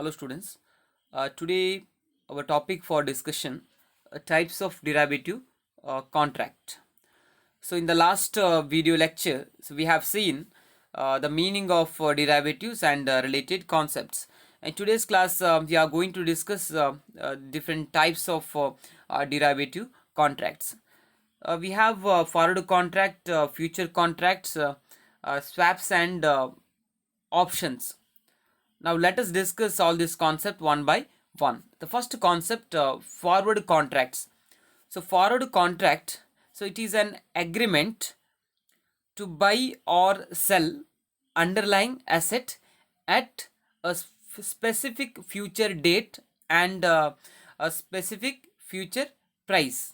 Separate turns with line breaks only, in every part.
Hello students. Today our topic for discussion types of derivative contract. So in the last video lecture, we have seen the meaning of derivatives and related concepts. In today's class, we are going to discuss different types of derivative contracts. We have forward contract, future contracts, swaps, and options. Now let us discuss all this concept one by one. The first concept, forward contracts. So forward contract, so it is an agreement to buy or sell underlying asset at a specific future date and a specific future price.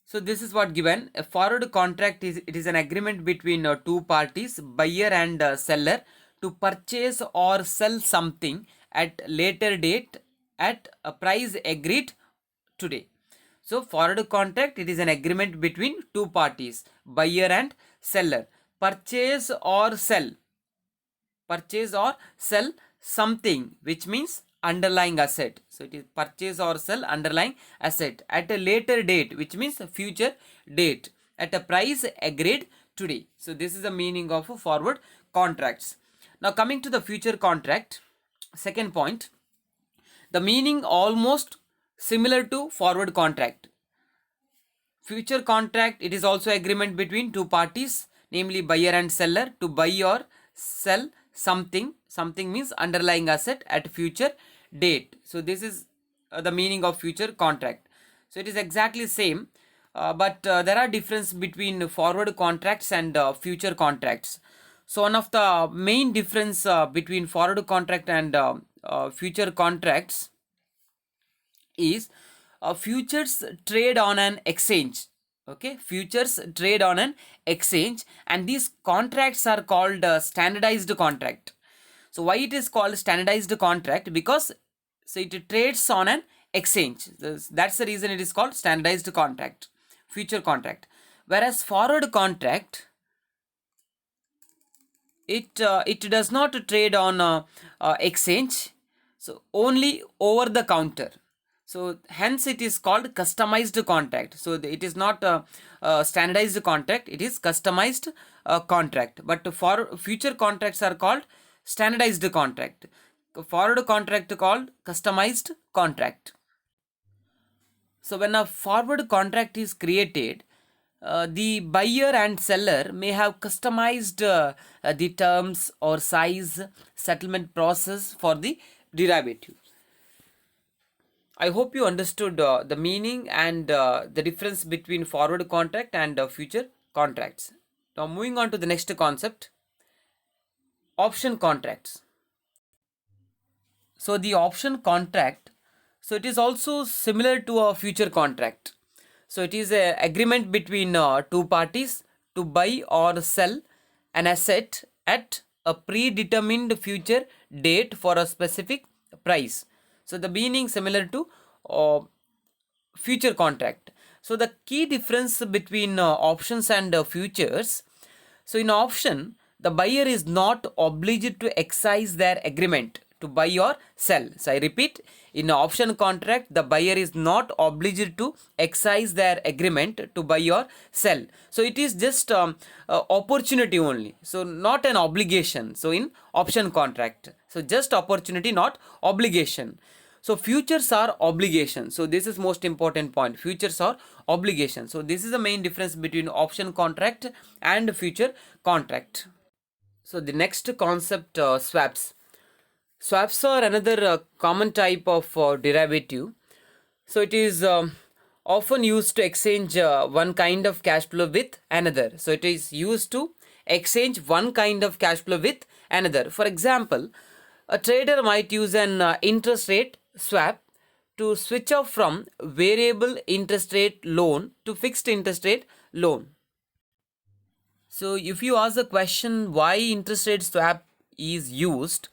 So this is what given. A forward contract is an agreement between two parties, buyer and seller, to purchase or sell something at later date at a price agreed today. So forward contract, it is an agreement between two parties, buyer and seller. Purchase or sell something, which means underlying asset. So it is purchase or sell underlying asset at a later date, which means a future date, at a price agreed today. So this is the meaning of forward contracts. Now coming to the future contract, second point, the meaning almost similar to forward contract. Future contract, it is also agreement between two parties, namely buyer and seller, to buy or sell something. Something means underlying asset at future date. So this is the meaning of future contract. So it is exactly same, but there are difference between forward contracts and future contracts. So one of the main difference between forward contract and future contracts is futures trade on an exchange. Okay, futures trade on an exchange, and these contracts are called standardized contract. So why it is called standardized contract? Because so it trades on an exchange. That's the reason it is called standardized contract, future contract. Whereas forward contract, it does not trade on exchange, so only over the counter. So hence it is called customized contract. So it is not standardized contract, it is customized contract. But for future contracts are called standardized contract. Forward contract called customized contract. So when a forward contract is created, the buyer and seller may have customized the terms or size, settlement process for the derivative. I hope you understood the meaning and the difference between forward contract and future contracts. Now moving on to the next concept, option contracts. So the option contract, so it is also similar to a future contract. So it is a agreement between two parties to buy or sell an asset at a predetermined future date for a specific price. So the meaning similar to future contract. So the key difference between options and futures. So in option, the buyer is not obliged to exercise their agreement to buy or sell. So I repeat, in option contract, the buyer is not obliged to exercise their agreement to buy or sell. So it is just opportunity only. So not an obligation. So in option contract, so just opportunity, not obligation. So futures are obligation. So this is most important point. Futures are obligation. So this is the main difference between option contract and future contract. So the next concept, swaps. Swaps are another common type of derivative. So it is often used to exchange one kind of cash flow with another. So it is used to exchange one kind of cash flow with another. For example, a trader might use an interest rate swap to switch off from variable interest rate loan to fixed interest rate loan. So if you ask the question why interest rate swap is used,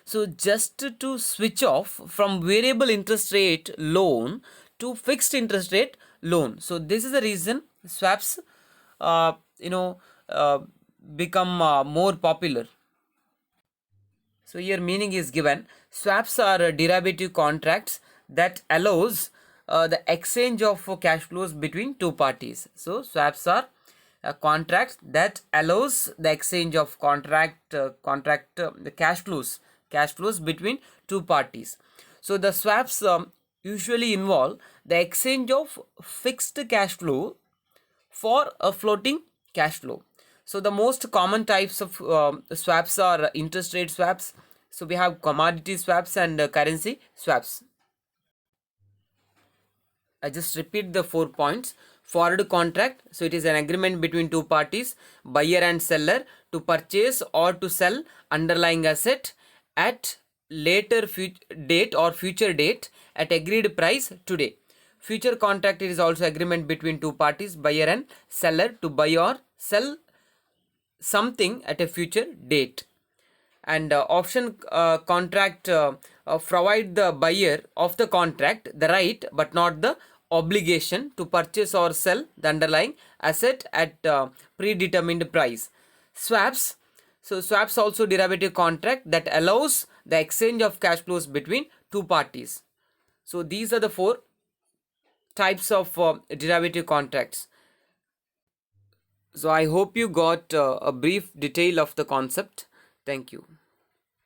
so just to switch off from variable interest rate loan to fixed interest rate loan. So this is the reason swaps uh, you know uh, become more popular. So here meaning is given. Swaps are derivative contracts that allows the exchange of cash flows between two parties. So swaps are contracts that allows the exchange of the cash flows between two parties. So the swaps usually involve the exchange of fixed cash flow for a floating cash flow. So the most common types of swaps are interest rate swaps. So we have commodity swaps and currency swaps. I just repeat the 4 points. Forward contract. So it is an agreement between two parties, buyer and seller, to purchase or to sell underlying asset at later date or future date at agreed price today. Future contract is also agreement between two parties, buyer and seller, to buy or sell something at a future date. And option contract provide the buyer of the contract the right but not the obligation to purchase or sell the underlying asset at predetermined price. Swaps. So swaps also derivative contract that allows the exchange of cash flows between two parties. So these are the four types of derivative contracts. So I hope you got a brief detail of the concept. Thank you.